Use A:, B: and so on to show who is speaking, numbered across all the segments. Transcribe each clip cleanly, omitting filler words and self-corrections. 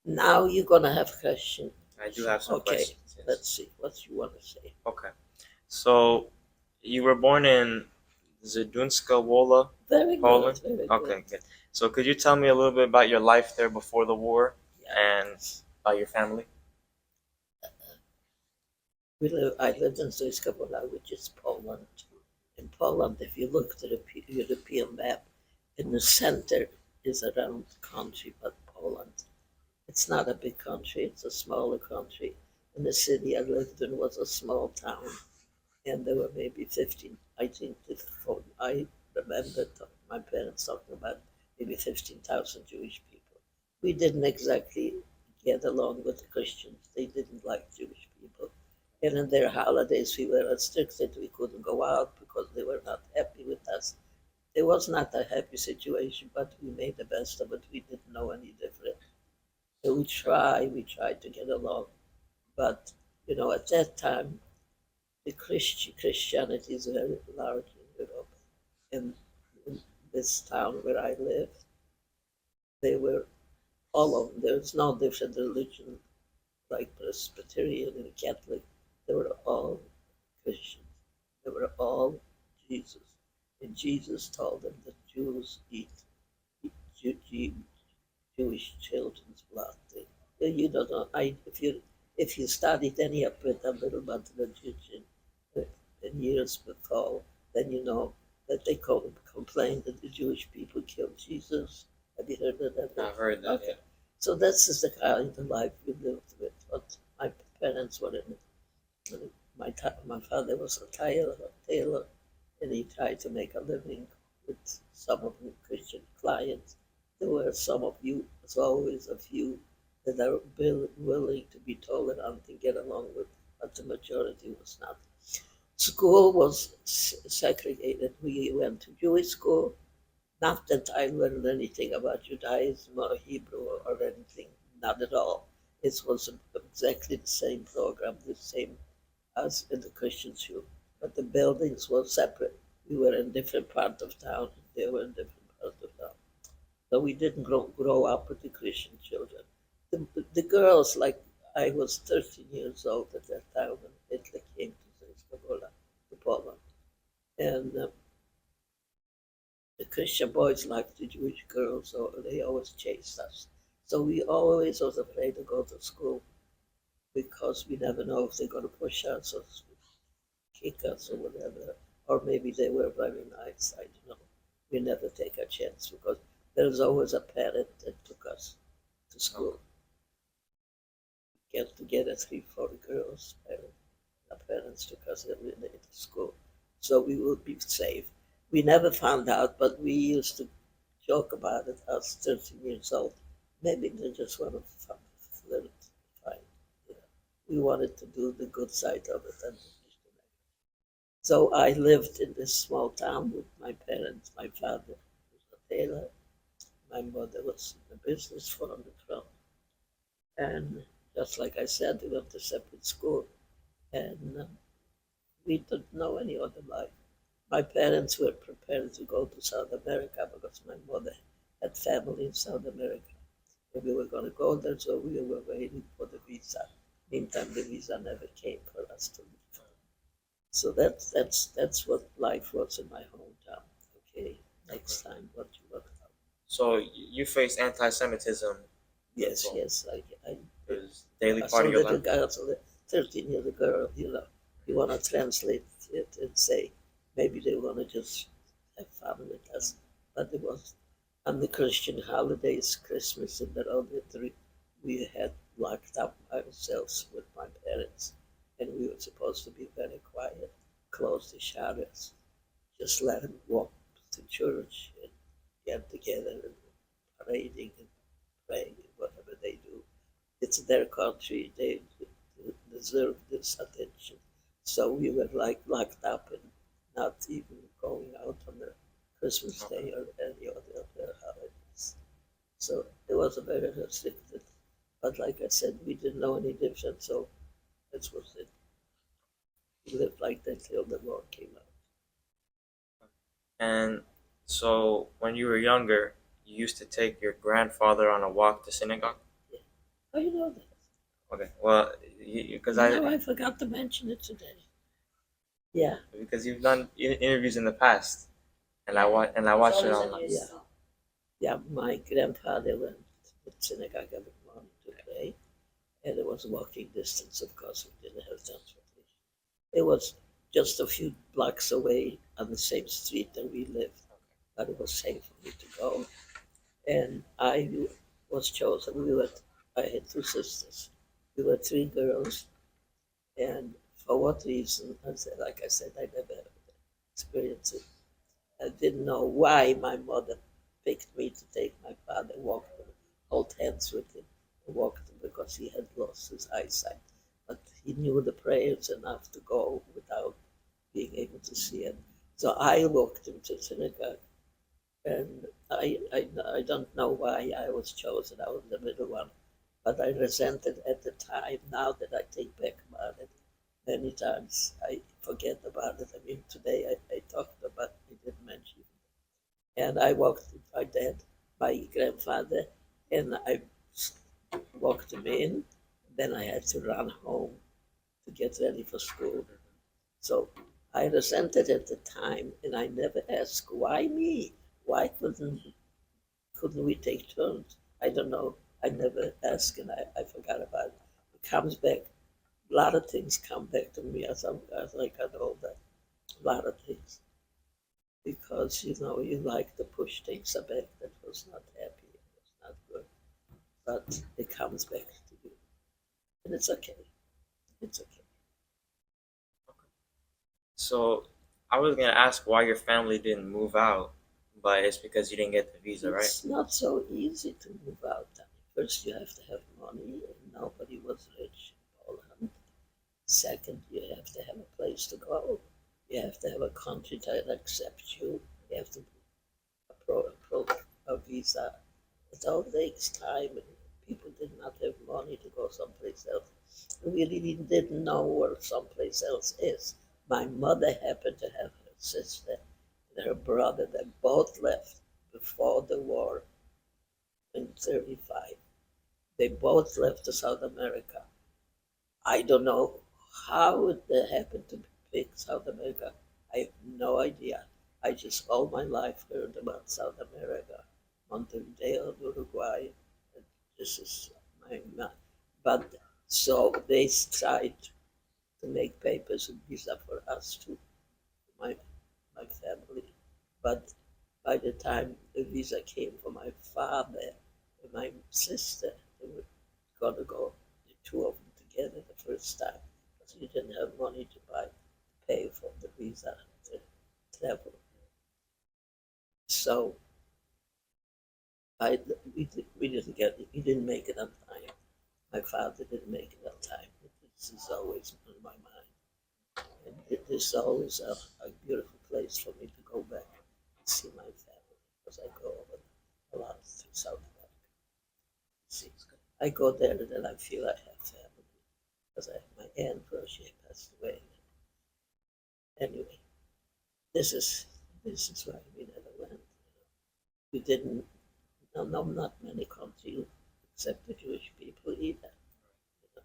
A: Now you're gonna have a question.
B: I do have some
A: Okay,
B: questions. Yes.
A: let's see what you want to say.
B: Okay. So you were born in Zydunska Wola,
A: Very good,
B: Poland?
A: very
B: Okay,
A: good.
B: good. So could you tell me a little bit about your life there before the war
A: Yeah.
B: and about your family?
A: I lived in Zyska, which is Poland. In Poland, if you look at the European map, in the center is around the country, but Poland. It's not a big country, it's a smaller country. And the city I lived in was a small town, and there were maybe 15, I think, I remember my parents talking about maybe 15,000 Jewish people. We didn't exactly get along with the Christians, they didn't like Jewish people. And in their holidays, we were restricted, we couldn't go out because they were not happy with us. It was not a happy situation, but we made the best of it. We didn't know any different. So we tried to get along. But, at that time, the Christianity is very large in Europe. And in this town where I live, they were all of them. There's no different religion like Presbyterian and Catholic. They were all Christians. They were all Jesus. And Jesus told them that Jews eat Jewish children's blood. You don't know. If you studied any of it a little bit religion in years before, then you know that they complained that the Jewish people killed Jesus. Have you heard of that?
B: I've heard that,
A: Okay. So this is the kind of life we lived with. What my parents were in. My father was a tailor, and he tried to make a living with some of the Christian clients. There were some of you, as always, a few that are willing to be tolerant and get along with, but the majority was not. School was segregated. We went to Jewish school. Not that I learned anything about Judaism or Hebrew or anything, not at all. It was exactly the same program, the same as in the Christian school, but the buildings were separate. We were in different part of town, they were in different part of town. So we didn't grow up with the Christian children. The girls, like I was 13 years old at that time when Hitler came to Zizkabola, to Poland. And the Christian boys liked the Jewish girls, so they always chased us. So we always was afraid to go to school because we never know if they're going to push us or kick us or whatever. Or maybe they were very nice. I don't know. We never take a chance because there's always a parent that took us to school. Get together 3, 4 girls. Our parents took us every day to school, so we would be safe. We never found out, but we used to joke about it. I was 13 years old. Maybe they just wanted to flirt, fine. You know, we wanted to do the good side of it and so I lived in this small town with my parents. My father was a tailor. My mother was in the business for on the front. And just like I said, we went to separate school. And we didn't know any other life. My parents were prepared to go to South America because my mother had family in South America. And we were going to go there, so we were waiting for the visa. Meantime, the visa never came for us to leave. So that's what life was in my hometown. Okay, next time, what you want to know?
B: So you face anti-Semitism.
A: Yes, yes, I
B: It was daily
A: I
B: part
A: saw
B: of your
A: little
B: life.
A: girl, so the 13-year girl, you want to translate it and say maybe they want to just have fun with us, but it was on the Christian holidays, Christmas and that other three, we had locked up ourselves with my parents, and we were supposed to be very quiet, close the shutters, just let them walk to church and get together and parading and praying, whatever they do. It's their country. They deserve this attention. So we were like locked up and not even going out on the Christmas Day or any other of their holidays. So it was a very restricted. But like I said, we didn't know any different. So that was it. We lived like that till the war came out.
B: And so when you were younger, you used to take your grandfather on a walk to synagogue?
A: Yeah. Oh, you know that.
B: Okay, well, because
A: I forgot to mention it today. Yeah,
B: because you've done interviews in the past, and I watched it online.
A: yeah, yeah. My grandfather went to the synagogue every morning to pray, and it was walking distance. Of course, we didn't have transportation. It was just a few blocks away on the same street that we lived, but it was safe for me to go. And I was chosen. I had two sisters. We were three girls, and for what reason? Like I said, I never experienced it. I didn't know why my mother picked me to take my father, walk, hold hands with him, and walk because he had lost his eyesight. But he knew the prayers enough to go without being able to see it. So I walked him to synagogue, and I don't know why I was chosen. I was the middle one, but I resented at the time. Now that I think back about it, many times I forget about it. I mean, today I talked about it, I didn't mention it. And I walked with my dad, my grandfather, and I walked him in. Then I had to run home to get ready for school. So I resented at the time, and I never asked, why me? Why couldn't we take turns? I don't know. I never asked, and I forgot about it. It comes back. A lot of things come back to me as I got older. A lot of things. Because, you like to push things back that was not happy, it was not good. But it comes back to you. And it's okay. It's okay.
B: So I was gonna ask why your family didn't move out, but it's because you didn't get the visa, right?
A: It's not so easy to move out. First, you have to have money, and nobody was rich in Poland. Second, you have to have a place to go. You have to have a country that accepts you. You have to approve a visa. It all takes time, and people did not have money to go someplace else. We really didn't know where someplace else is. My mother happened to have her sister and her brother that both left before the war in 35. They both left to South America. I don't know how they happened to pick South America. I have no idea. I just all my life heard about South America, Montevideo, Uruguay. This is my. But so they tried to make papers and visa for us too, my my family. But by the time the visa came for my father and my sister, they were gonna go the two of them together the first time because we didn't have money to pay for the visa to travel. So I we didn't make it on time. My father didn't make it on time. This is always on my mind. And it is always a beautiful place for me to go back and see my family because I go over a lot to South America. See, I go there and then I feel I have family because I have my aunt where she passed away. Anyway, this is this is why we never went. We didn't. No, not many countries except the Jewish people either. You know.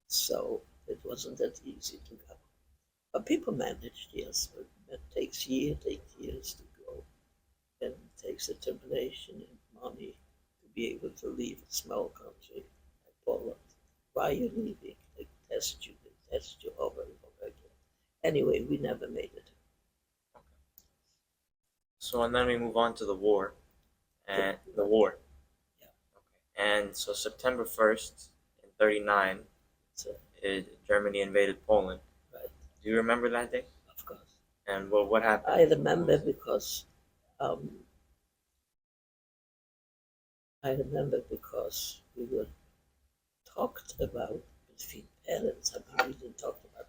A: So it wasn't that easy to go. But people managed, yes. But it takes years to go, and it takes determination and money to be able to leave a small country like Poland. Why are you leaving? They test you over and over again. Anyway, we never made it.
B: So and then we move on to the war and the war.
A: Yeah.
B: And so September 1st in 39,
A: So,
B: Germany invaded Poland.
A: right,
B: Do you remember that day?
A: of course.
B: And what happened?
A: I remember because um, we were talked about between parents. I mean, we didn't talk about,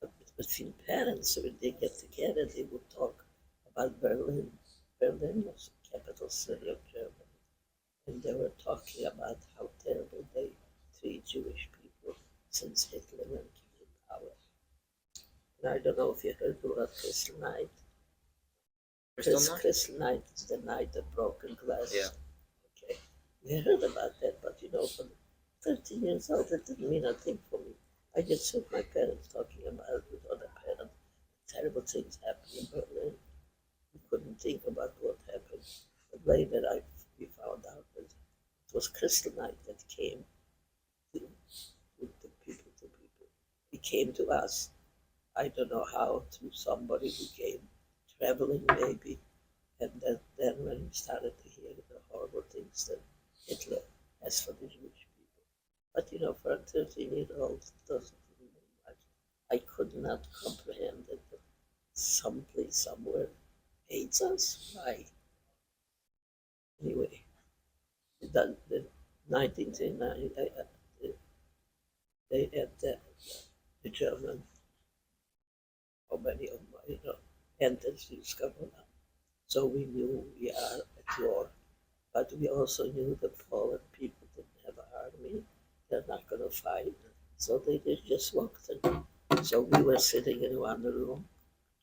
A: but between parents, when they get together, they would talk about Berlin. Berlin was the capital city of Germany, and they were talking about how terrible they treat Jewish people since Hitler came in power. And I don't know if you heard about Kristallnacht.
B: Crystal Night?
A: Kristallnacht is the night of broken glass.
B: Yeah.
A: Okay, we heard about that, but for 13 years old, it didn't mean a thing for me. I just heard my parents talking about it with other parents. Terrible things happened in Berlin. We couldn't think about what happened. But later we found out that it was Crystal Night that came to people to people. He came to us. I don't know how, to somebody who came traveling maybe. And then when we started to hear the horrible things that Hitler has for the Jewish people. But for a 13-year-old, it doesn't really mean much. I could not comprehend that someplace somewhere hates us. Why? Anyway, the 1939, they had the German, how many of them, entered this government. So we knew we are at war. But we also knew that Poland people didn't have an army. They're not going to fight. So they just walked in. So we were sitting in one room,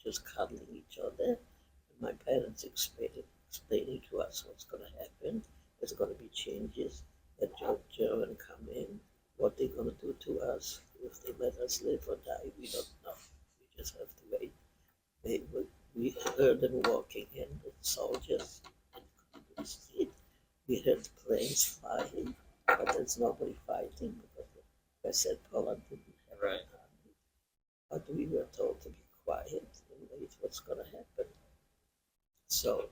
A: just cuddling each other. And my parents explaining to us what's going to happen. There's going to be changes. That German come in. What they're going to do to us. If they let us live or die, we don't know. We just have to wait. We heard them walking in with soldiers and the street. We heard planes flying, but there's nobody fighting because, like I said, Poland didn't have an army. But we were told to be quiet and wait what's going to happen. So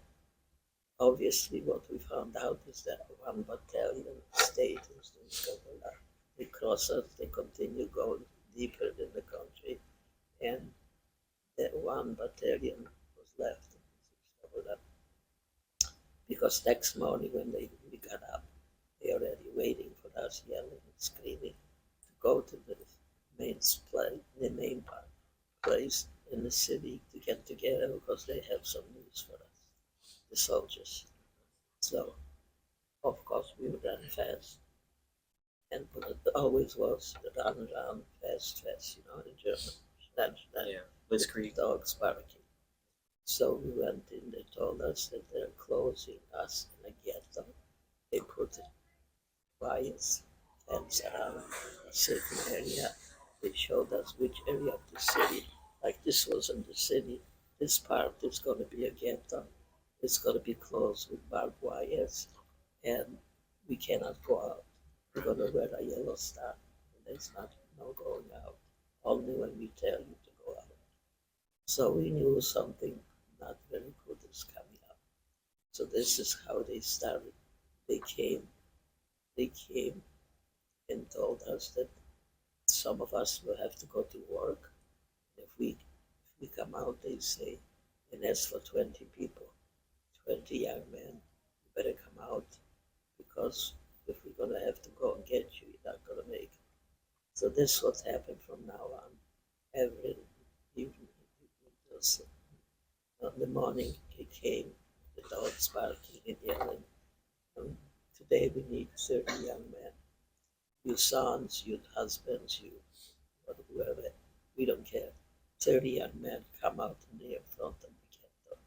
A: obviously, what we found out is that one battalion stayed in Stunskavela. They crossed us, they continue going deeper in the country, and that one battalion was left in Stunskavela. Because next morning when we got up, they already waiting for us, yelling and screaming to go to the main place in the city to get together because they have some news for us, the soldiers. So, of course, we ran fast, and it always was run around fast, in German.
B: Yeah, blitzkrieg.
A: Dogs barking. So we went in. They told us that they're closing us in a ghetto. They put wires fence around a certain area. They showed us which area of the city. Like this wasn't the city. This part is going to be a ghetto. It's going to be closed with barbed wires, and we cannot go out. We're going to wear a yellow star, and there's no going out. Only when we tell you to go out. So we knew something not very good is coming up. So this is how they started. They came and told us that some of us will have to go to work. If we come out, they say, and as for 20 people, 20 young men, you better come out because if we're going to have to go and get you, you're not going to make it. So this is what happened from now on. Every evening, in the morning, he came, the dogs barking and yelling. Today we need 30 young men. You sons, you husbands, you whoever, we don't care. 30 young men come out in the front of the ghetto.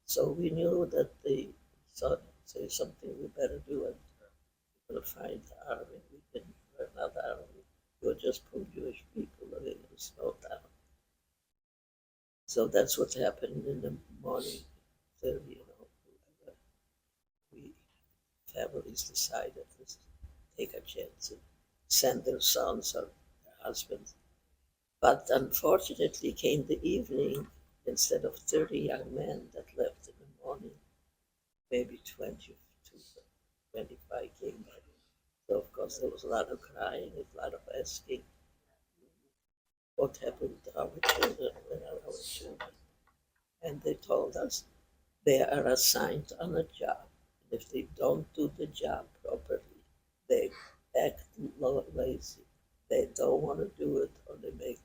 A: So we knew that they thought, say something we better do, and we're going to find the army. We didn't learn the army. We were just poor Jewish people living in a small town. So that's what happened in the morning. 30, we families decided to take a chance and send their sons or their husbands. But unfortunately came the evening, instead of 30 young men that left in the morning, maybe 20 to 25 came back. So of course there was a lot of crying, a lot of asking, what happened to our children, where are our children? And they told us they are assigned on a job. And if they don't do the job properly, they act lazy. They don't want to do it, or they make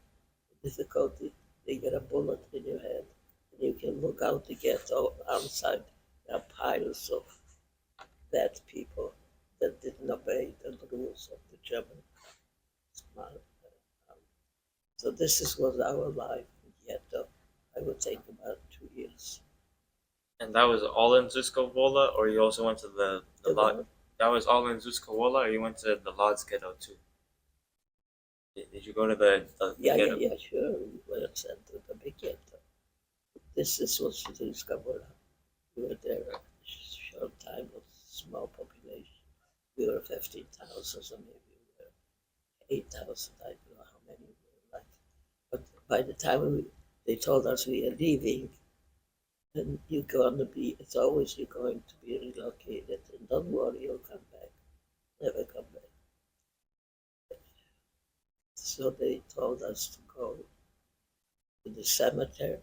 A: difficulty. They get a bullet in your head, and you can look out the ghetto outside. There are piles of bad people that didn't obey the rules of the German. So this was our life in ghetto. I would take about 2 years.
B: And that was all in Ziskovola, or you also went to the lot? that was all in Zuskawola, or you went to the Lodz ghetto too? Did you go to the
A: Yeah, yeah,
B: ghetto?
A: yeah, sure. We were sent to the big ghetto. This was the Kabula. We were there a short time with small population. We were 15,000, so maybe we were 8,000. I don't know how many we were like. But by the time they told us we are leaving, and you're going to be, it's always you're going to be relocated, and don't worry, you'll come back. Never come back. So they told us to go to the cemetery,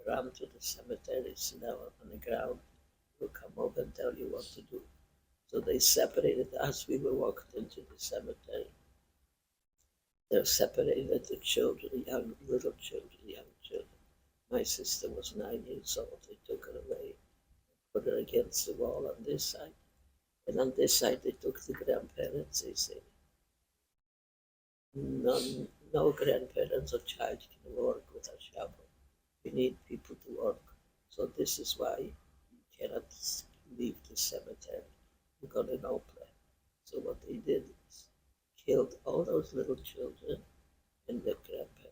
A: run to the cemetery, sit down on the ground. We'll come over and tell you what to do. So they separated us. We were walked into the cemetery. They separated the children, little children, young children. My sister was 9 years old. They took her away, put her against the wall on this side. And on this side, they took the grandparents. They said, no grandparents or child can work with a shovel. We need people to work. So this is why you cannot leave the cemetery. You got no plan. So what they did is killed all those little children and their grandparents.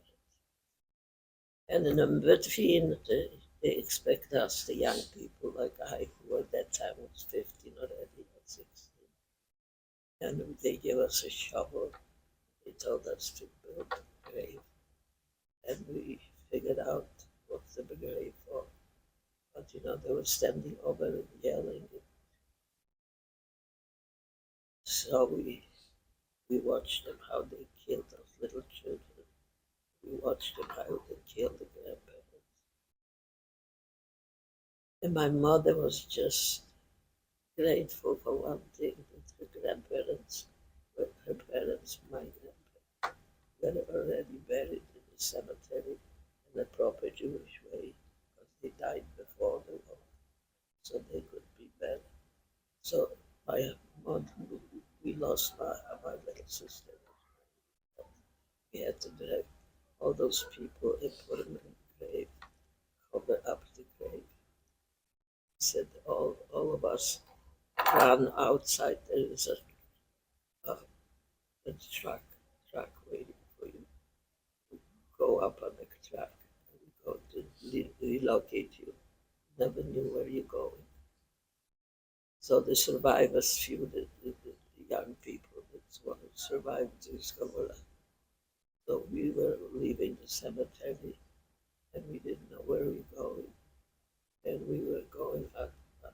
A: And in between, they expect us, the young people like I, who at that time was 15 already, or 16, and they give us a shovel. They told us to build a grave, and we figured out what's the grave for. But they were standing over and yelling. So we watched them how they killed those little children. We watched them how they killed the grandparents. And my mother was just grateful for one thing that her grandparents, her parents, my grandparents, were already buried in the cemetery in a proper Jewish way because they died before the war, so they could be buried. So my mother, we lost my little sister. We had to drag all those people and put them in the grave, cover up the grave. Said all of us ran outside. There is a, a truck waiting for you. Go up on the truck and go to relocate you. Never knew where you're going. So the survivors, few the young people that want to survive this Kabbalah. So we were leaving the cemetery and we didn't know where we were going. And we were going up on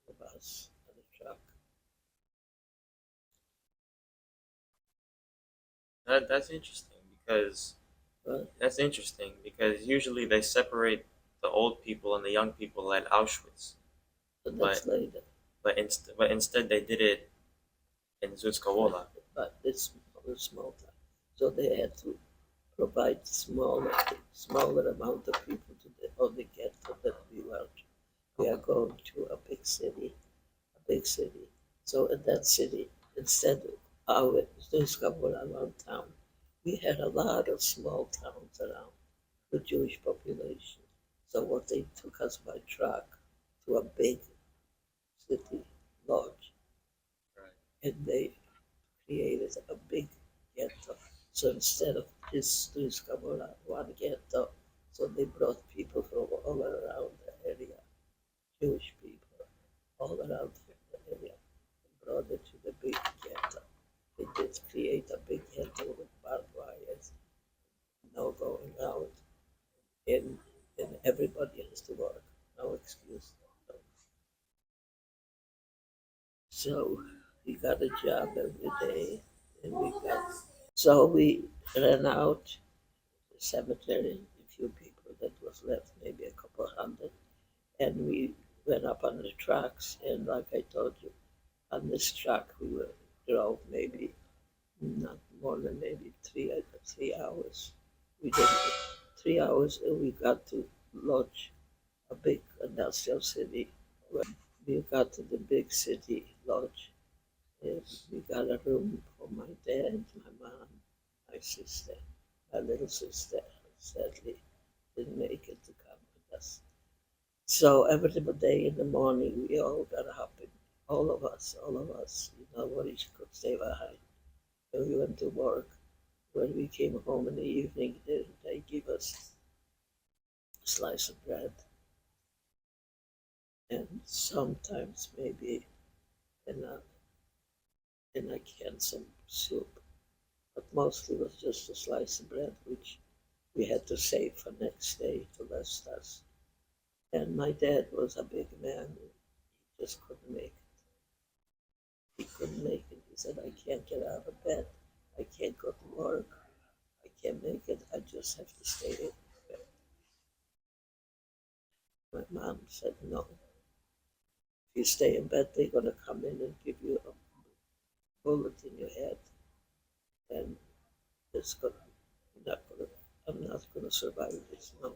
A: the bus, on the truck.
B: That's interesting because
A: But,
B: usually they separate the old people and the young people at Auschwitz,
A: but that's
B: but
A: later.
B: instead they did it in Zutskawola.
A: But it's a small town. So they had to provide smaller amount of people to the only ghetto that we are going to a big city. So in that city, instead of our around town, we had a lot of small towns around the Jewish population. So what they took us by truck to a big city lodge,
B: Right.
A: and they created a big ghetto. So instead of this one ghetto, so they brought people from all around the area, Jewish people, all around the area, and brought it to the big ghetto. They did create a big ghetto with barbed wires, no going out, and, and everybody has to work, no excuse. So we got a job every day, and we ran out the cemetery, a few people that was left, maybe a couple hundred, and we went up on the trucks. And like I told you, on this truck drove maybe not more than maybe 3 hours. We did 3 hours, and we got to Lodge, a big industrial city. We got to the big city Lodge, and we got a room for my dad, my mom, my sister, my little sister. Sadly, didn't make it to come with us. So every day in the morning, we all got up all of us, nobody could stay behind. So we went to work. When we came home in the evening, they give us a slice of bread and sometimes maybe in a, in a can some soup. But mostly it was just a slice of bread, which we had to save for next day to last us. And my dad was a big man. He just couldn't make it. He couldn't make it. He said, I can't get out of bed. I can't go to work. I can't make it. I just have to stay in bed. My mom said, no. If you stay in bed, they're going to come in and give you a bullet in your head. And it's going to, you're not going to, I'm not going to survive this. No.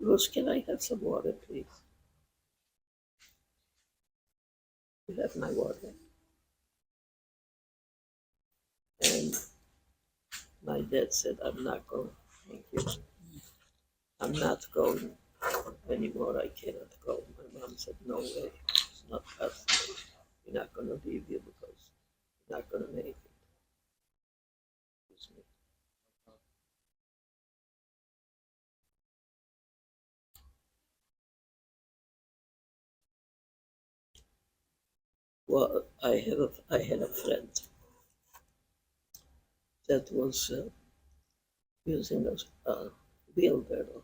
A: Rose, can I have some water, please? You have my water. And my dad said, I'm not going. Thank you. I'm not going anymore. I cannot go. My mom said, no way. It's not possible. We're not going to leave you because you're not going to make it. Excuse me. Well, I had a friend that was using a wheelbarrow,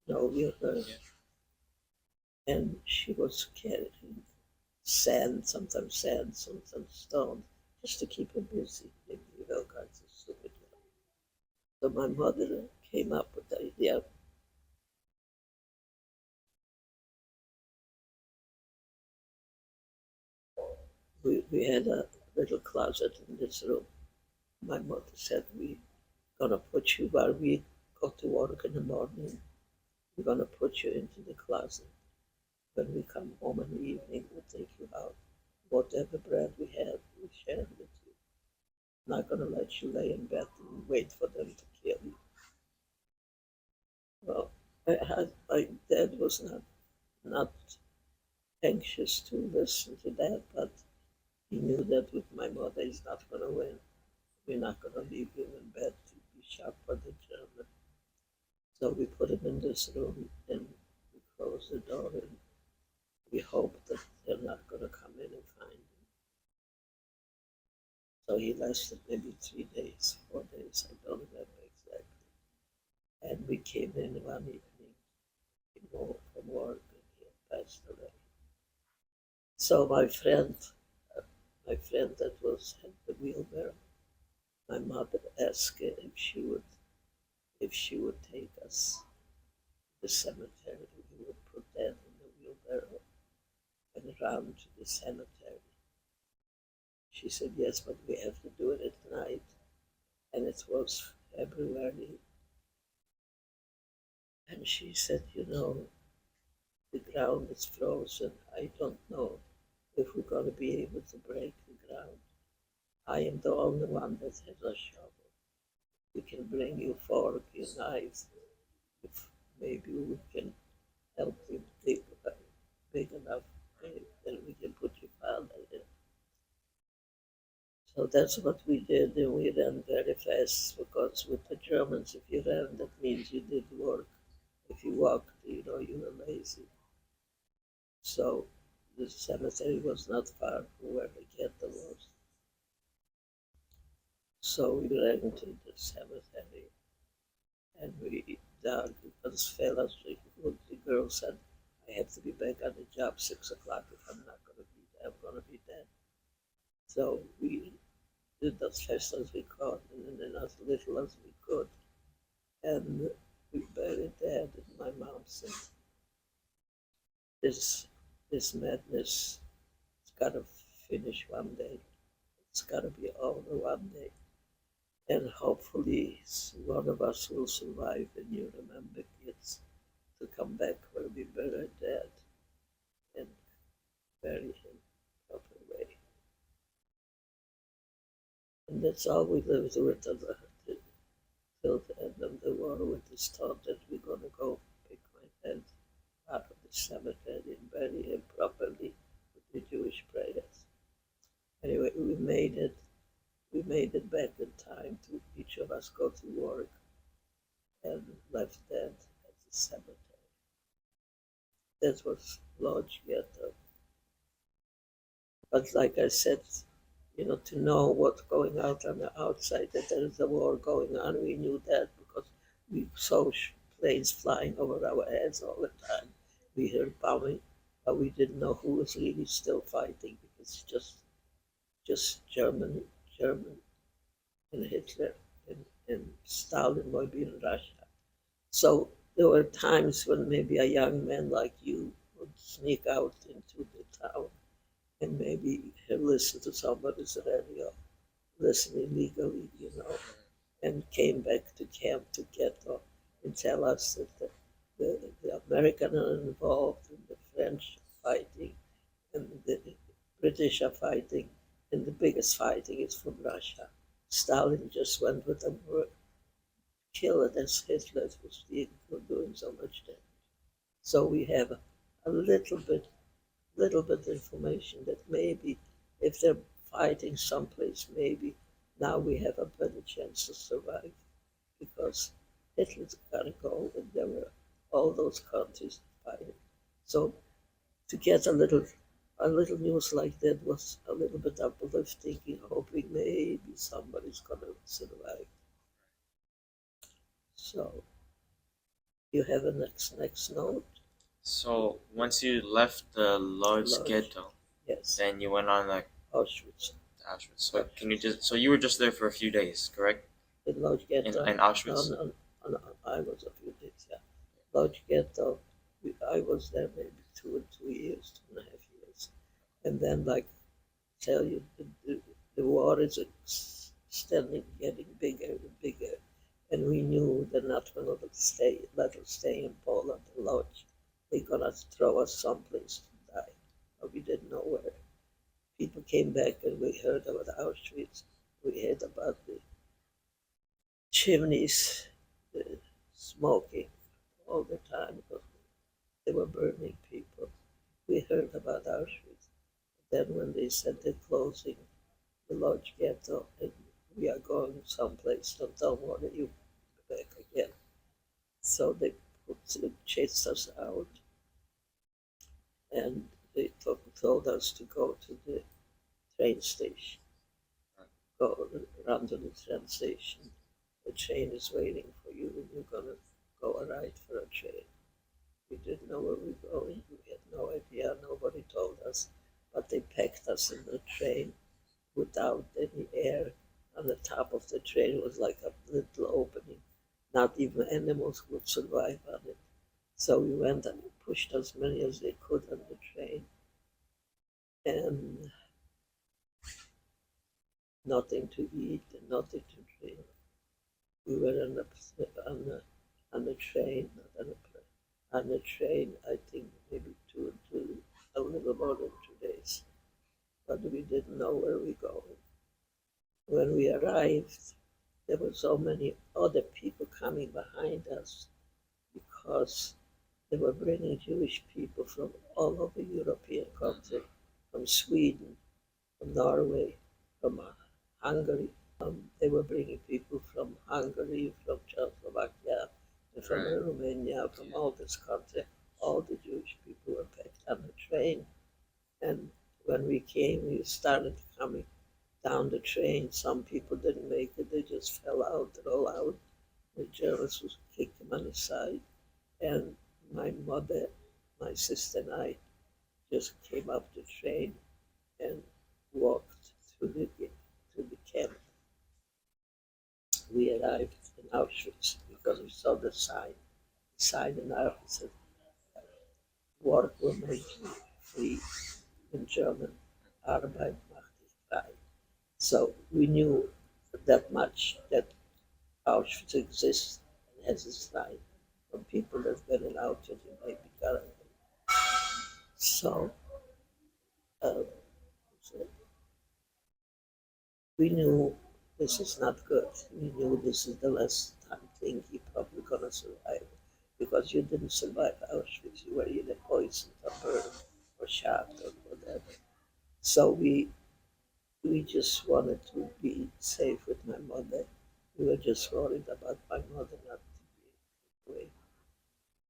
A: no wheelbarrow, and she was carrying sometimes stone, just to keep her busy, maybe all kinds of stupid. So my mother came up with the idea. We had a little closet in this room. My mother said, we're gonna put you while we go to work in the morning. We're gonna put you into the closet. When we come home in the evening, we'll take you out. Whatever bread we have, we'll share it with you. I'm not gonna let you lay in bed and wait for them to kill you. Well, my dad was not anxious to listen to that, but he knew that with my mother, he's not gonna win. We're not gonna leave him in bed to be shot by the German. So we put him in this room and we closed the door and we hope that they're not gonna come in and find him. So he lasted maybe 3 days, 4 days, I don't remember exactly. And we came in one evening, came home from work and he had passed away. So uh, my friend that was at the wheelbarrow, my mother asked her if she would take us to the cemetery. We would put that in the wheelbarrow and run to the cemetery. She said, yes, but we have to do it at night. And it was February. And she said, the ground is frozen. I don't know if we're going to be able to break the ground. I am the only one that has a shovel. We can bring you fork, your knives. If maybe we can help you dig a big enough grave, then we can put your father in. So that's what we did, and we ran very fast because with the Germans, if you ran, that means you did work. If you walked, you were lazy. So the cemetery was not far from where the ghetto was. So we ran to the cemetery and we dug because fellas, the girl said, I have to be back on the job 6 o'clock. If I'm not going to be there, I'm going to be dead. So we did as fast as we could and then as little as we could. And we buried Dad. And my mom said, this, this madness, it's got to finish one day. It's got to be over one day. And hopefully one of us will survive and you remember kids to come back where we buried Dad and bury him proper way. And that's all we lived with till the end of the war with this thought that we're gonna go pick my head out of the cemetery and bury him properly with the Jewish prayers. Anyway, we made it back in time to each of us go to work and left dead at the cemetery. That was Lodge Ghetto. But like I said, to know what's going out on the outside, that there is a war going on, we knew that because we saw planes flying over our heads all the time. We heard bombing, but we didn't know who was really still fighting because it's just German and Hitler and Stalin might be in Russia. So there were times when maybe a young man like you would sneak out into the town and maybe listen to somebody's radio, listen illegally, and came back to camp to ghetto and tell us that the Americans are involved and the French are fighting and the British are fighting and the biggest fighting is from Russia. Stalin just went with them for kill it as Hitler was doing so much damage. So we have a little bit information that maybe if they're fighting someplace, maybe now we have a better chance to survive because Hitler's got to go and there were all those countries fighting. So to get a little news like that was a little bit uplifting, hoping maybe somebody's gonna survive. So you have a next note?
B: So once you left the Lodz
A: Lodge,
B: ghetto,
A: yes,
B: then you went on like
A: Auschwitz.
B: Auschwitz. So can you just so you were just there for a few days, correct?
A: In Lodge Ghetto.
B: In
A: No,
B: Auschwitz.
A: no, I was a few days, yeah. Lodge Ghetto, I was there maybe 2 years, 2.5 years. And then, like, tell you, the war is extending, getting bigger and bigger. And we knew they're not going to let us stay in Poland, the Lodge. They're going to throw us someplace to die. But we didn't know where. People came back and we heard about Auschwitz. We heard about the chimneys smoking all the time because they were burning people. We heard about Auschwitz. Then when they said they're closing the Lodge Ghetto and we are going someplace, don't worry, you back again. So they chased us out and they told us to go to the train station. Go run to the train station. The train is waiting for you and you're gonna go a ride for a train. We didn't know where we were going. We had no idea. Nobody told us. But they packed us in the train without any air. On the top of the train was like a little opening. Not even animals would survive on it. So we went and pushed as many as they could on the train. And nothing to eat and nothing to drink. We were on the train, not on a plane. On the train, I think maybe a little more than 2 days. But we didn't know where we were going. When we arrived, there were so many other people coming behind us because they were bringing Jewish people from all over European countries, from Sweden, from Norway, from Hungary. They were bringing people from Hungary, from Czechoslovakia, and from
B: Right.
A: Romania, from all this country. All the Jewish people were packed on the train. And when we came, we started coming down the train. Some people didn't make it, they just fell out, roll out. The Germans would kick them on the side. And my mother, my sister, and I just came up the train and walked to the camp. We arrived in Auschwitz because we saw the sign in Auschwitz said, work will make you free. In German, Arbeit macht dich frei. So we knew that much that Auschwitz exists and has its sign for people that been in Auschwitz and maybe got it. So uh, we knew this is not good. We knew this is the last time thing he probably gonna survive. because you didn't survive Auschwitz. You were either poisoned or burned or shot or whatever. So we just wanted to be safe with my mother. We were just worried about my mother not to be away.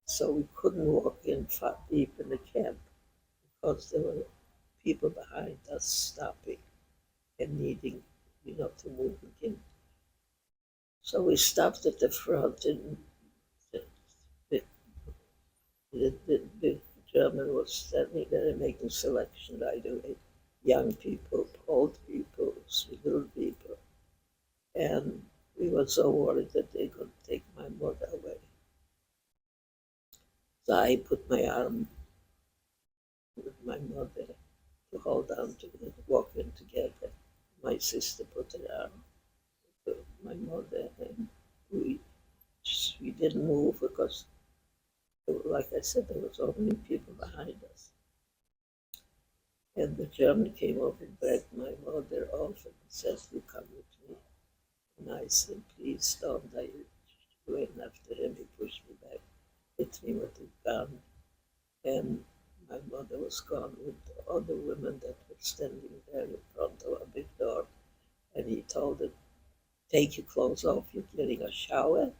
A: So we couldn't walk in far deep in the camp because there were people behind us stopping and needing, to move again. So we stopped at the front, and the, the, the German was standing there and making selection right away. Young people, old people, little people. And we were so worried that they could take my mother away. So I put my arm with my mother to hold on to it, walking together. My sister put her arm with my mother, and we didn't move because, like I said, there was so many people behind us. And the German came over and dragged my mother off and said, "You come with me." And I said, "Please don't." I went after him. He pushed me back, hit me with a gun, and my mother was gone with the other women that were standing there in front of a big door. And he told her, "Take your clothes off. You're getting a shower,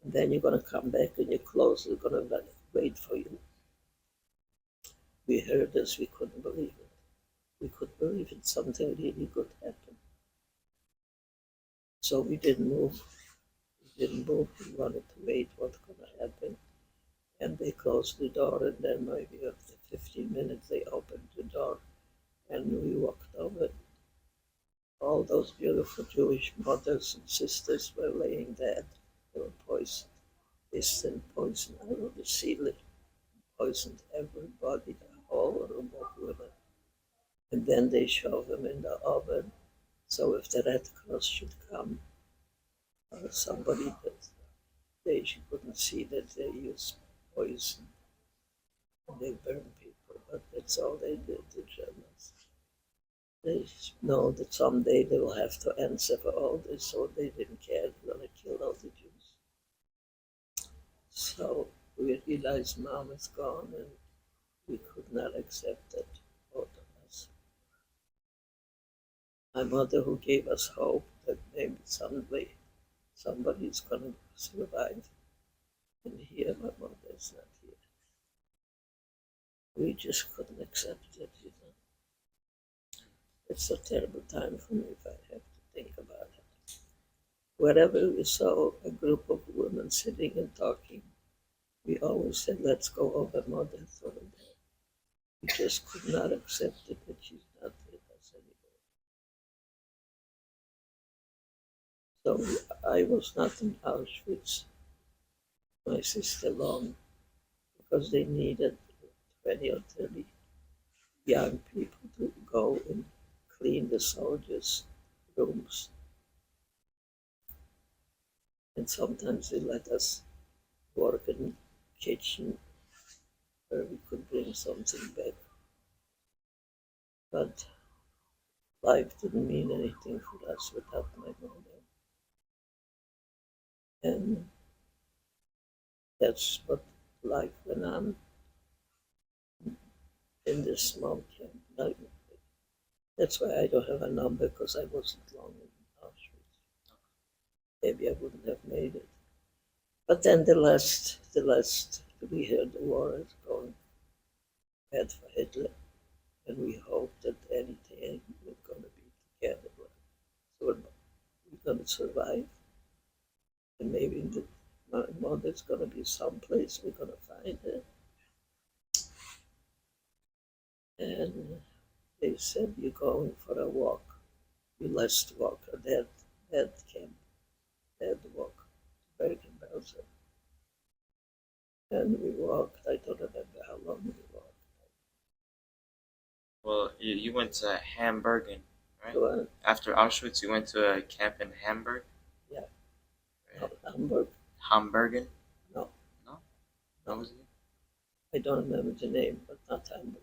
A: and then you're going to come back, and your clothes are going to wait for you." We heard this. We couldn't believe it. We could believe it. Something really good happened. So we didn't move. We didn't move. We wanted to wait what's going to happen. And they closed the door, and then maybe after 15 minutes they opened the door, and we walked over. All those beautiful Jewish mothers and sisters were laying dead. They were poisoned. They sent poison out of the ceiling, poisoned everybody, the whole room of women. And then they shoved them in the oven. So if the Red Cross should come, or somebody that they couldn't see that they used poison, they burned people. But that's all they did, the Germans. They know that someday they will have to answer for all this, so they didn't care. They're going to kill all the Jews. So we realized Mom is gone, and we could not accept it, both of us. My mother, who gave us hope that maybe someday somebody's going to survive, and here my mother is not here. We just couldn't accept it. It's a terrible time for me if I have to think about it. Wherever we saw a group of women sitting and talking, we always said, "Let's go over Mother's over there." We just could not accept it that she's not with us anymore. So I was not in Auschwitz, my sister long, because they needed 20 or 30 young people to go and clean the soldiers' rooms. And sometimes they let us work in the kitchen where we could bring something back. But life didn't mean anything for us without my mother. And that's what life went on in this small camp. That's why I don't have a number, because I wasn't long in Auschwitz. Maybe I wouldn't have made it. But then the last we heard the war is going bad for Hitler, and we hope that anything we're going to be together. So we're going to survive, and maybe my mother's going to be someplace we're going to find her. And they said, "You're going for a walk. You last walk a dead camp, dead walk, Bergen-Belsen." And we walked. I don't remember how long we walked.
B: Well, you went to Hamburgen, right?
A: So,
B: After Auschwitz, you went to a camp in Hamburg?
A: yeah,
B: Right.
A: Hamburg.
B: Hamburgen?
A: No,
B: No? What was it?
A: I don't remember the name, but not Hamburg.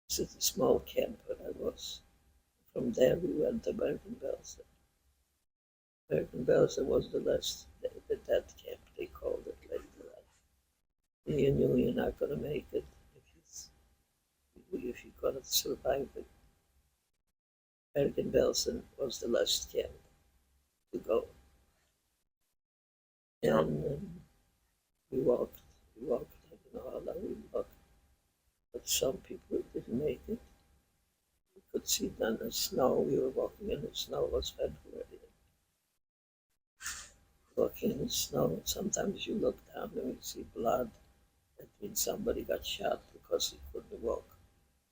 A: It's a small camp where I was. From there, we went to Bergen-Belsen. Bergen-Belsen was the last, the dead camp, they called it later. You knew you're not going to make it if you're going to survive it. Bergen-Belsen was the last camp to go.
B: You know,
A: And we walked, I don't know how long we walked, but some people didn't make it. We could see then the snow. We were walking in the snow. It was February. Walking in the snow. Sometimes you look down and you see blood. That means somebody got shot because he couldn't walk.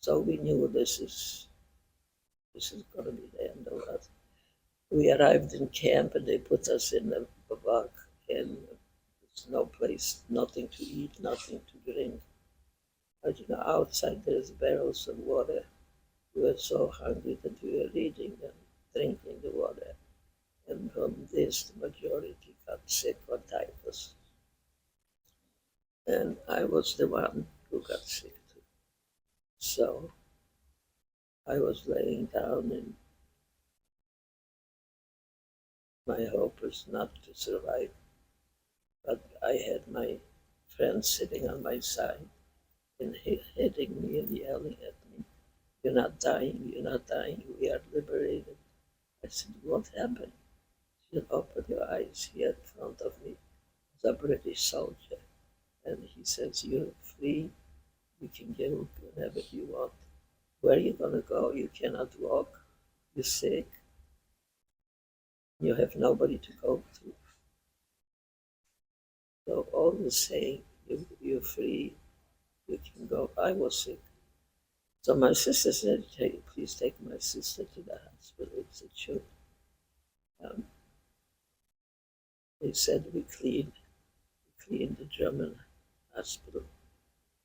A: So we knew this is going to be the end of us. We arrived in camp and they put us in a bivouac, and there's no place, nothing to eat, nothing to drink. But outside there's barrels of water. We were so hungry that we were eating and drinking the water. And from this, the majority got sick or typhus. And I was the one who got sick too. So I was laying down, and my hope was not to survive. But I had my friend sitting on my side and hitting me and yelling at me, "You're not dying, you're not dying, we are liberated." I said, "What happened?" She said, "Open your eyes." Here in front of me was a British soldier, and he says, "You're free, you can go whenever you want. Where are you going to go? You cannot walk, you're sick, you have nobody to go to." So all the saying, you're free, you can go. I was sick. So my sister said, "Hey, please take my sister to the hospital." I said, "Sure." Um, they said we cleaned the German hospital.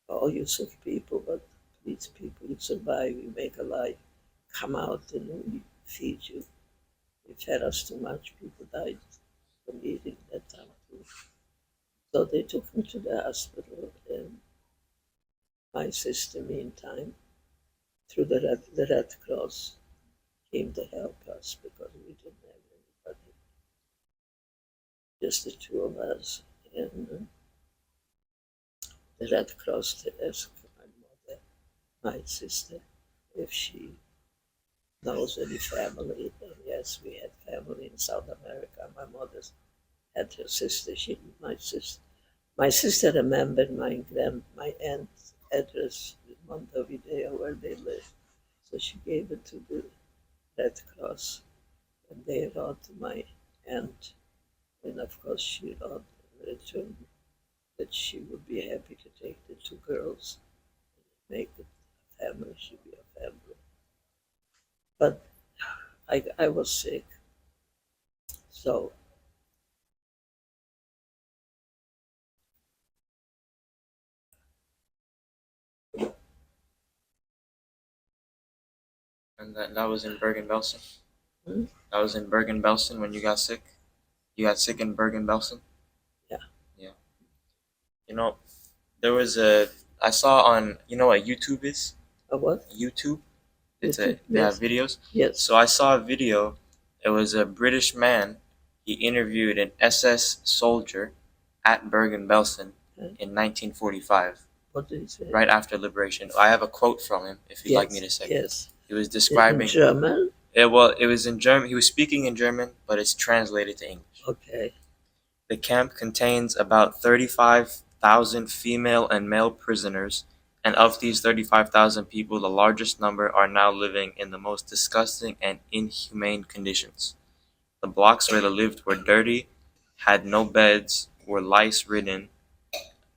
A: "Oh, you sick people, but these people, you survive, you make a life. Come out and we feed you." They fed us too much. People died from eating that time too. So they took me to the hospital, and my sister, meantime, through the Red Cross, came to help us because we didn't have anybody, just the two of us. And the Red Cross asked my mother, my sister, if she knows any family. And yes, we had family in South America. My mother had her sister. My sister remembered my aunt's address in Montevideo where they lived. So she gave it to the Red Cross, and they wrote to my aunt. And of course, she wrote in return that she would be happy to take the two girls and make it a family. She'd be a family. But I was sick, so
B: and that was in Bergen-Belsen.
A: hmm,
B: That was in Bergen-Belsen when you got sick. You got sick in Bergen-Belsen.
A: yeah.
B: Yeah. You know, there was a I saw on you know what YouTube is?
A: A what?
B: YouTube. It's
A: YouTube?
B: a they have
A: Yes,
B: videos.
A: yes.
B: So I saw a video. It was a British man. He interviewed an SS soldier at Bergen-Belsen
A: Okay.
B: in 1945,
A: What did he say?
B: right after liberation. I have a quote from him if you'd like me
A: Yes,
B: to say.
A: yes.
B: He was
A: In
B: describing
A: German?
B: it. Well, it was in German. He was speaking in German, but it's translated to English.
A: Okay.
B: The camp contains about 35,000 female and male prisoners, and of these 35,000 people, the largest number are now living in the most disgusting and inhumane conditions. The blocks where they lived were dirty, had no beds, were lice ridden.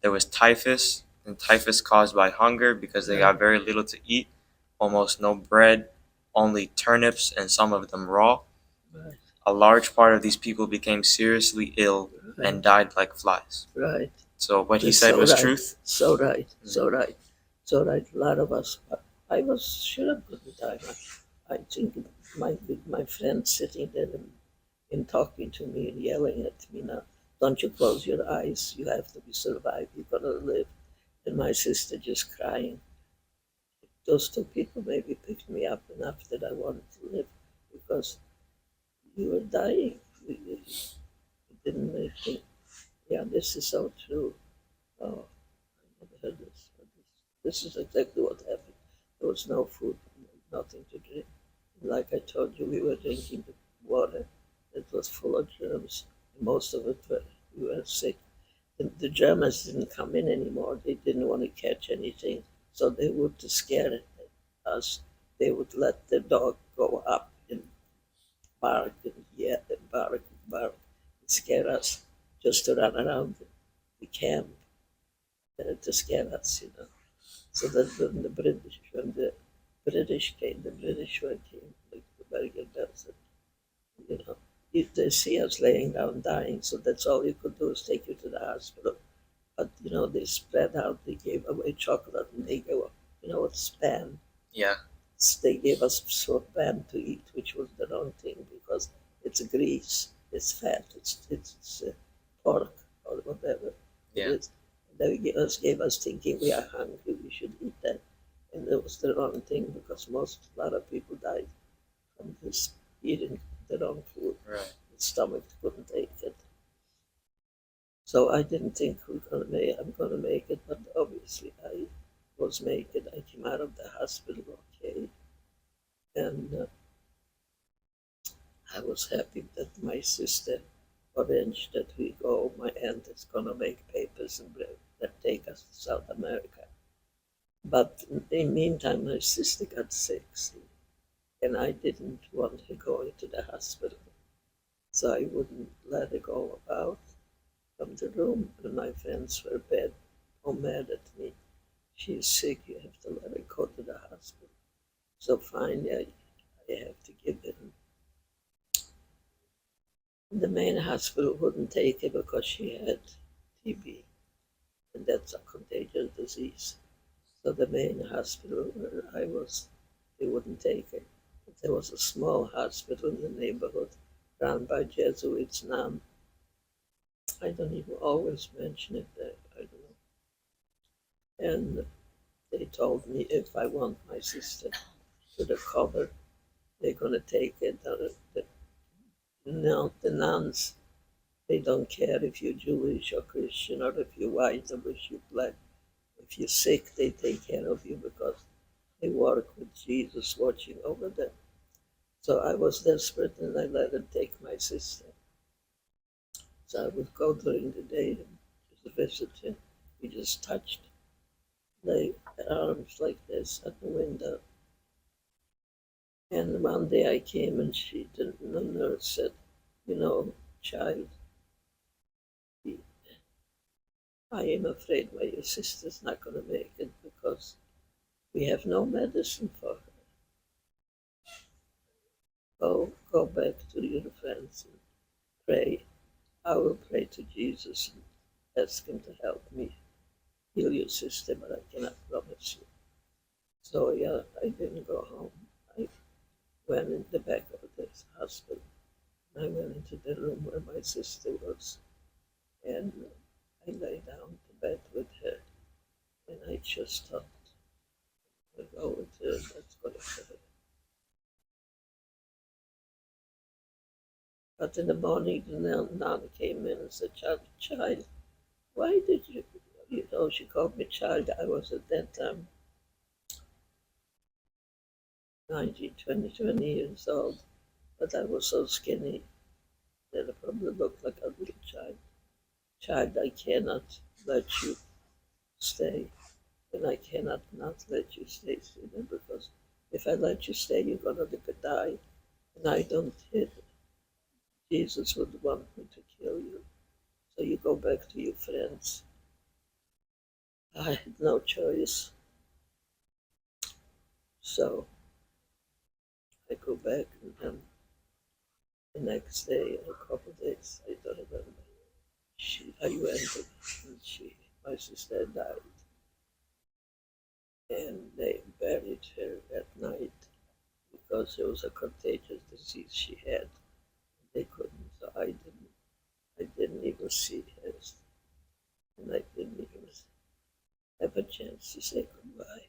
B: There was typhus, and typhus caused by hunger because they got very little to eat, almost no bread, only turnips and some of them raw.
A: Right,
B: A large part of these people became seriously ill
A: right,
B: and died like flies.
A: right.
B: So what he
A: That's
B: said
A: so
B: was
A: right.
B: truth.
A: So right.
B: Mhm.
A: So right. So right. A lot of us. I was sure of good time. I think my friend sitting there and talking to me and yelling at me now. "Don't you close your eyes. You have to be survive. You're gonna live." And my sister just crying. Those two people maybe picked me up enough that I wanted to live because you were dying. You didn't make me. Yeah, this is so true. Oh. This is exactly what happened. There was no food, nothing to drink. Like I told you, we were drinking the water that was full of germs. Most of it were, we were sick. The Germans didn't come in anymore. They didn't want to catch anything. So they would, to scare us, they would let the dog go up and bark and yell and bark and bark and scare us just to run around the camp to scare us, you know. So that when the British came, the British one came, like the American does, you know, if they see us laying down dying, so that's all you could do is take you to the hospital. But you know, they spread out. They gave away chocolate, and they gave, you know, what spam.
B: Yeah.
A: They gave us spam to eat, which was the wrong thing because it's grease, it's fat, it's pork or whatever it
B: Yeah.
A: is. They gave us thinking we are hungry, we should eat that, and it was the wrong thing because a lot of people died from this eating the wrong food.
B: Right.
A: The stomach couldn't take it. So I didn't think I'm gonna make it, but obviously I was making it. I came out of the hospital okay, and I was happy that my sister arranged that we go. My aunt is gonna make papers and that take us to South America. But in the meantime, my sister got sick, see, and I didn't want her going to the hospital, so I wouldn't let her go about from the room. And my friends were mad at me. She's sick, you have to let her go to the hospital. So finally, I have to give her. The main hospital wouldn't take her because she had TB, and that's a contagious disease. So the main hospital where I was, they wouldn't take her. But there was a small hospital in the neighborhood run by Jesuits now. I don't even always mention it there. I don't know. And they told me if I want my sister to recover, they're going to take it. The nuns, they don't care if you're Jewish or Christian or if you're white or if you're black. If you're sick, they take care of you because they work with Jesus watching over them. So I was desperate and I let them take my sister. So I would go during the day and just visit her. We just touched, lay arms like this at the window. And one day I came and the nurse said, you know, child, I am afraid your sister's not going to make it because we have no medicine for her. Go back to your friends and pray. I will pray to Jesus and ask him to help me heal your sister, but I cannot promise you. So yeah, I didn't go home. I went in the back of this hospital. I went into the room where my sister was, and I lay down to bed with her, and I just thought, I go with her, that's going to kill her. But in the morning, the nun came in and said, child, why did you know, she called me child. I was at that time 19, 20 years old, but I was so skinny that I probably looked like a little child. Child, I cannot let you stay, and I cannot not let you stay, Stephen, because if I let you stay, you're gonna die, and I don't hit. Jesus would want me to kill you, so you go back to your friends. I had no choice, so I go back, and then the next day, or a couple of days, I don't remember. I went, and my sister died, and they buried her at night because it was a contagious disease she had. They couldn't, so I didn't even see her, and I didn't even have a chance to say goodbye.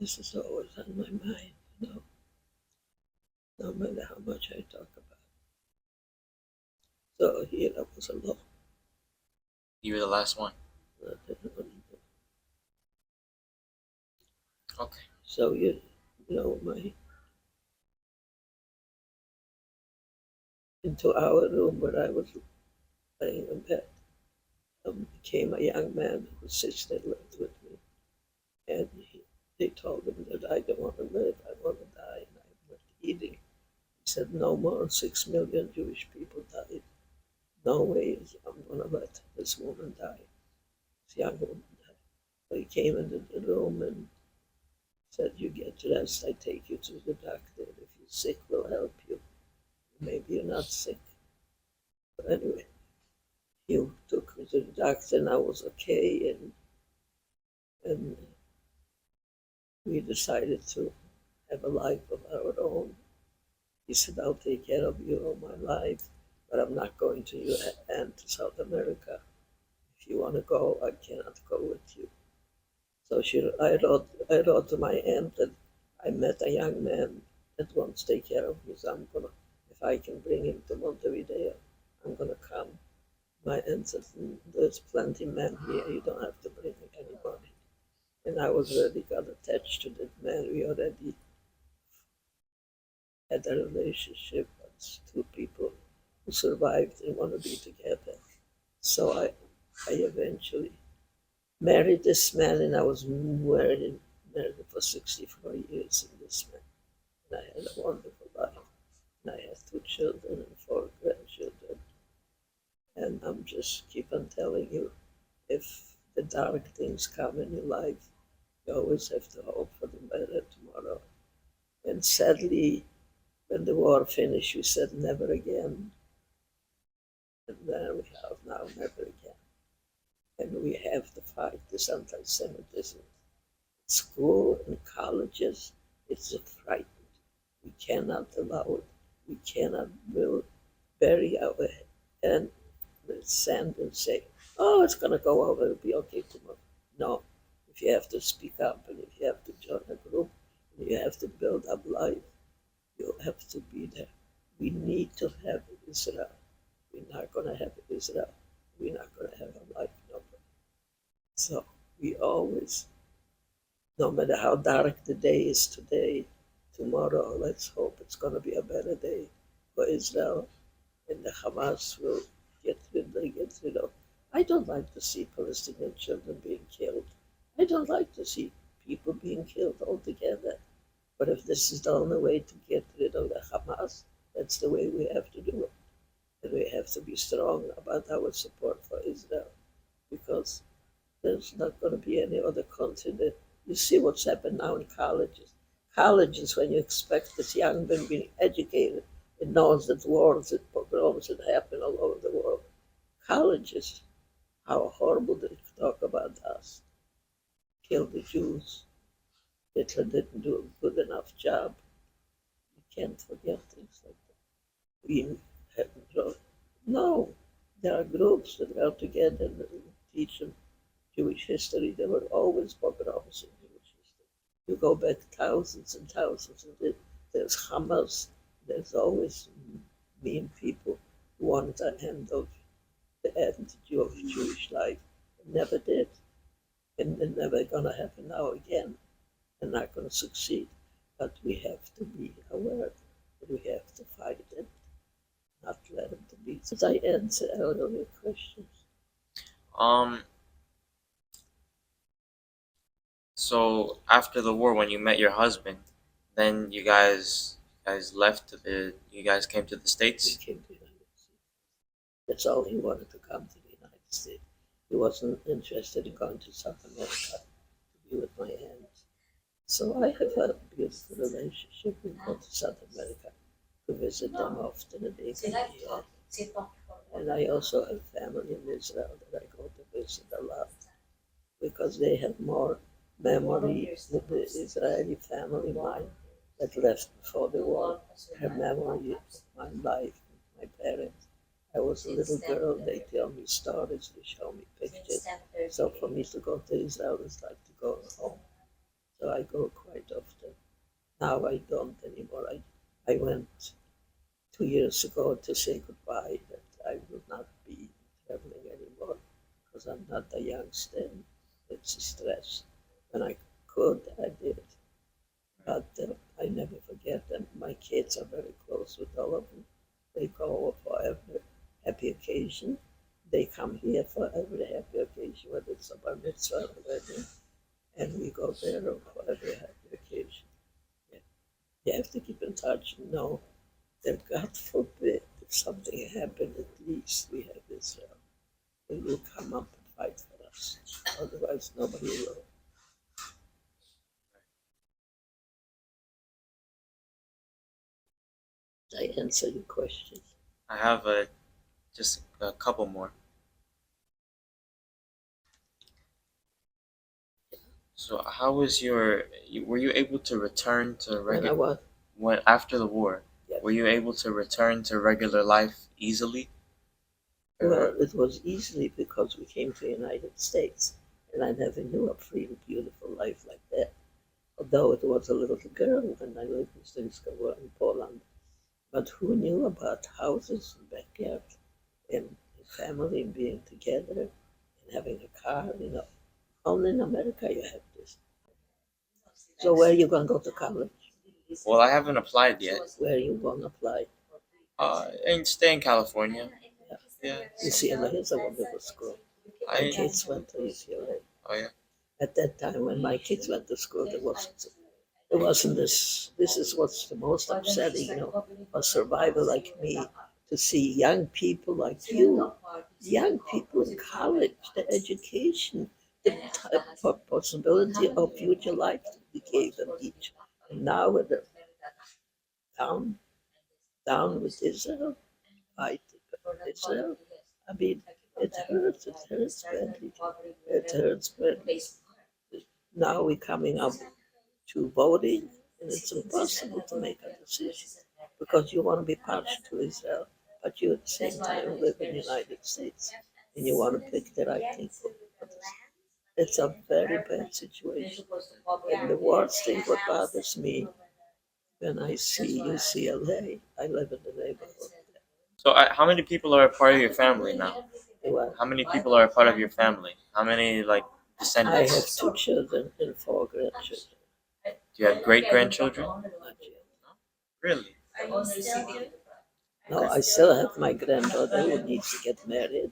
A: This is always on my mind, you know, no matter how much I talk about. So here I was alone.
B: You were the last one.
A: I didn't want to.
B: Okay.
A: So you know, my into our room where I was laying in bed, came a young man whose sister lived with me, and they told him that I don't want to live, I want to die, and I'm not eating. He said, no more 6 million Jewish people died. No way I'm going to let this woman die, this young woman die. So he came into the room and said, you get dressed, I take you to the doctor. If you're sick, we'll help you. Maybe you're not sick. But anyway, he took me to the doctor and I was okay. And we decided to have a life of our own. He said, I'll take care of you all my life, but I'm not going to your aunt to South America. If you want to go, I cannot go with you. So I wrote to my aunt that I met a young man that wants to take care of me. So I'm gonna, if I can bring him to Montevideo, I'm gonna come. My aunt said, there's plenty men here. You don't have to bring anybody. And I was really got attached to that man. We already had a relationship. It's two people who survived and want to be together. So I eventually married this man, and I was married for 64 years in this man. And I had a wonderful life. And I had 2 children and 4 grandchildren. And I'm just keep on telling you, if the dark things come in your life, you always have to hope for the better tomorrow. And sadly, when the war finished, we said never again. And then we have now never again. And we have to fight this anti-Semitism. School and colleges, it's a fright. We cannot allow it. We cannot bury our head in sand and say, oh, it's going to go over, it'll be okay tomorrow. No. If you have to speak up and if you have to join a group and you have to build up life, you have to be there. We need to have Israel. We're not going to have Israel. We're not going to have a life. No. So we always, no matter how dark the day is today, tomorrow, let's hope it's going to be a better day for Israel, and the Hamas will get rid of. I don't like to see Palestinian children being killed. I don't like to see people being killed altogether. But if this is the only way to get rid of the Hamas, that's the way we have to do it. And we have to be strong about our support for Israel, because there's not going to be any other country that you see what's happened now in colleges. Colleges, when you expect this young man being educated, it knows that wars and pogroms that happen all over the world. Colleges, how horrible they talk about us. Kill the Jews. Hitler didn't do a good enough job. You can't forget things like that. We have no. There are groups that are together and teach them Jewish history. There were always pogroms in Jewish history. You go back thousands and thousands, and there's Hamas. There's always mean people who want the end of Jewish life. It never did, and it's never gonna happen now again. They're not gonna succeed, but we have to be aware that we have to fight it, not let it to be. Did I answer all of your questions?
B: Um. So after the war, when you met your husband, then you guys left you guys came to the
A: We
B: States.
A: came to the United States. That's all he wanted, to come to the United States. He wasn't interested in going to South America to be with my aunt. So I have a beautiful relationship. We go to South America to visit them often, and they come here. And I also have family in Israel that I go to visit a lot, because they have more memory with the Israeli family, mine, that left before the war. Have memory of my life, my parents. I was a little girl, they tell me stories, they show me pictures. So for me to go to Israel is like to go home. So I go quite often. Now I don't anymore. I went 2 years ago to say goodbye, that I will not be traveling anymore, because because I'm not a youngster. It's a stress. When I could, I did. But I never forget them. My kids are very close with all of them. They go over for every happy occasion. They come here for every happy occasion, whether it's a bar mitzvah or a wedding, and we go there for every happy occasion. Yeah. You have to keep in touch and know that God forbid if something happened, at least we have Israel. They will come up and fight for us. Otherwise, nobody will. I answer your question.
B: I have just a couple more. So, how was were you able to return to
A: When I was,
B: when after the war?
A: yes.
B: Were you able to return to regular life easily?
A: Well, it was easily because we came to the United States, and I never knew a free, beautiful life like that. Although it was a little girl when I lived in Stinska in Poland. But who knew about houses and backyards and family being together and having a car, you know. Only in America you have this. So where are you going to go to college?
B: Well, I haven't applied yet.
A: Where are you going to apply?
B: And stay in California.
A: Yeah.
B: Yeah.
A: UCLA is a wonderful school. My kids went to UCLA.
B: Oh yeah.
A: At that time when my kids went to school, there wasn't this. This is what's the most upsetting, you know, a survivor like me, to see young people like you, young people in college, the education, the possibility of future life that we gave them each. And now with the down, down with Israel, fight Israel. I mean, it hurts. It hurts badly. It hurts badly. Now we're coming up to voting, and it's impossible to make a decision because you want to be partial to Israel, but you at the same time live in the United States and you want to pick the right thing for this. It's a very bad situation. And the worst thing what bothers me when I see UCLA, I live in the neighborhood.
B: So, how many people are a part of your family now?
A: What?
B: How many people are a part of your family? How many like
A: I
B: descendants?
A: have two children and four grandchildren.
B: Do you have great grandchildren?
A: Not yet.
B: Really?
A: No, I still have my granddaughter who needs to get married.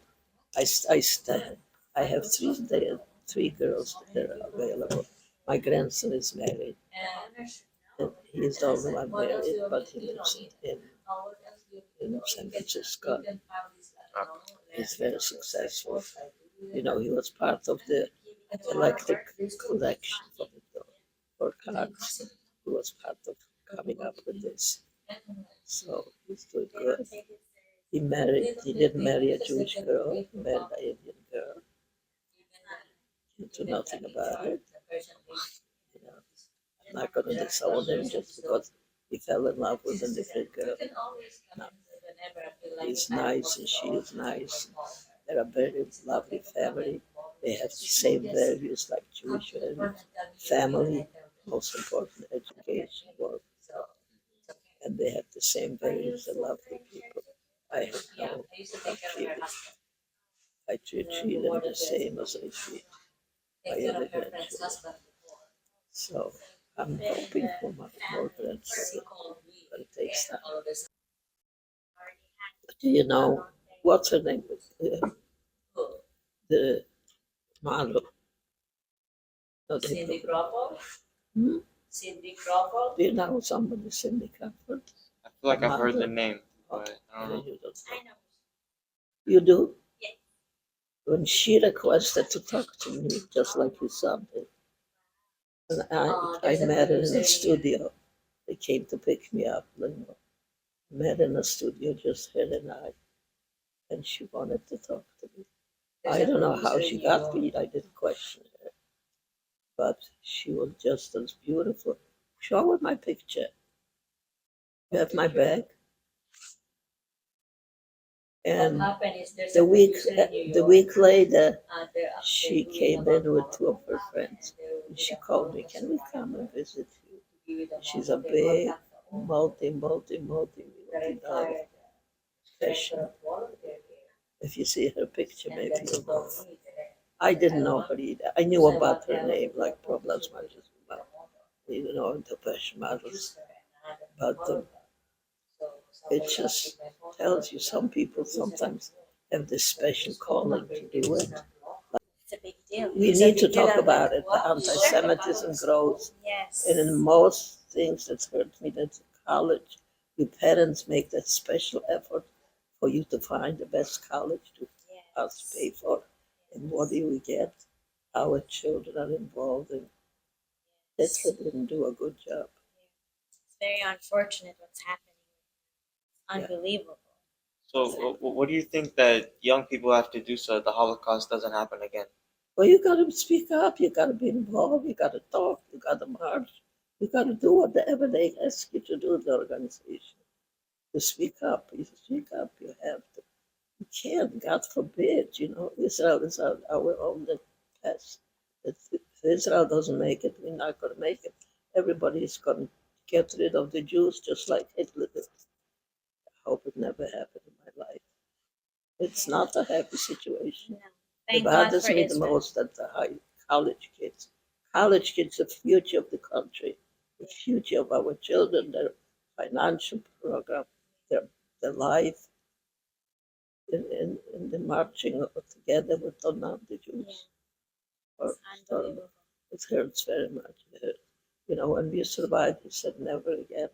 A: I have three girls that are available. My grandson is married. And he is the only one married, but he lives in San Francisco. He's very successful. You know, he was part of the electric collection for cars. He was part of coming up with this. So he's doing good. He didn't marry a Jewish girl, he married an Indian girl. He knew nothing about it. You know, I'm not going to disown him just because he fell in love with a different girl. No. He's nice and she is nice. They're a very lovely family. They have the same values like Jewish values. Family, most important, education, work, and they have the same values. They're lovely people. I have no feelings. I treat them the same as I treat my other grandchildren. So I'm hoping for my more grandchildren, but it takes time. Do you know what's her name? The model. No,
C: Cindy Crawford?
A: Hmm?
C: Cindy Crawford?
A: Do you know somebody, Cindy Crawford?
B: I feel like I've heard the
A: Mother?
B: name,
A: Okay,
B: but I don't know.
A: you don't
C: I
A: know.
C: know.
A: You do?
C: Yes.
A: When she requested to talk to me, just like you saw me, and I met her in the studio. They came to pick me up. You know. Met in the studio, just her and I, and she wanted to talk to me. I don't know how she got me. I didn't question her, but she was just as beautiful. Show her my picture. You have my bag. And
C: What happened is there's
A: the
C: a
A: week
C: producer in New
A: the
C: York,
A: week later,
C: they're
A: she
C: doing
A: came
C: about
A: in with two of her
C: Holocaust,
A: friends.
C: and they will
A: And
C: do
A: she
C: the
A: called me,
C: Holocaust
A: "Can we come and visit you?"
C: to give you the
A: She's
C: mom.
A: a
C: They
A: big,
C: contact the owner.
A: multi
C: They're
A: dollar
C: retired
A: fashion.
C: director of volunteer care.
A: If you see her picture,
C: And
A: maybe
C: then they
A: you'll know.
C: told me that
A: I didn't know her either. I knew about her name, like problems, the passion models. But it just tells you some people sometimes have this special calling to do it.
D: It's a big deal.
A: We need to talk about it. The anti-Semitism grows,
D: Yes.
A: and in most things that hurt me, that's college. Your parents make that special effort for you to find the best college to us
D: Yes.
A: pay for, and what do we get? Our children are involved, and Hitler didn't do a good job.
D: It's very unfortunate what's happening.
A: Yeah.
D: Unbelievable.
B: So, what do you think that young people have to do so that the Holocaust doesn't happen again?
A: Well, you got to speak up. You got to be involved. You got to talk. You got to march. You got to do whatever they ask you to do in the organization. To speak up. You speak up. You have to. You can't. God forbid. Israel is our only pest. If Israel doesn't make it, we're not going to make it. Everybody is going to get rid of the Jews just like Hitler did. I hope it never happened in my life. It's not a happy situation.
D: No.
A: It
D: Thank God
A: bothers
D: for
A: me the
D: Israel.
A: most that the college kids. College kids, the future of the country, the future of our children, their financial program, their life, in the marching together with the Jews.
D: It's unbelievable.
A: It hurts very much. When we survived, we said never again.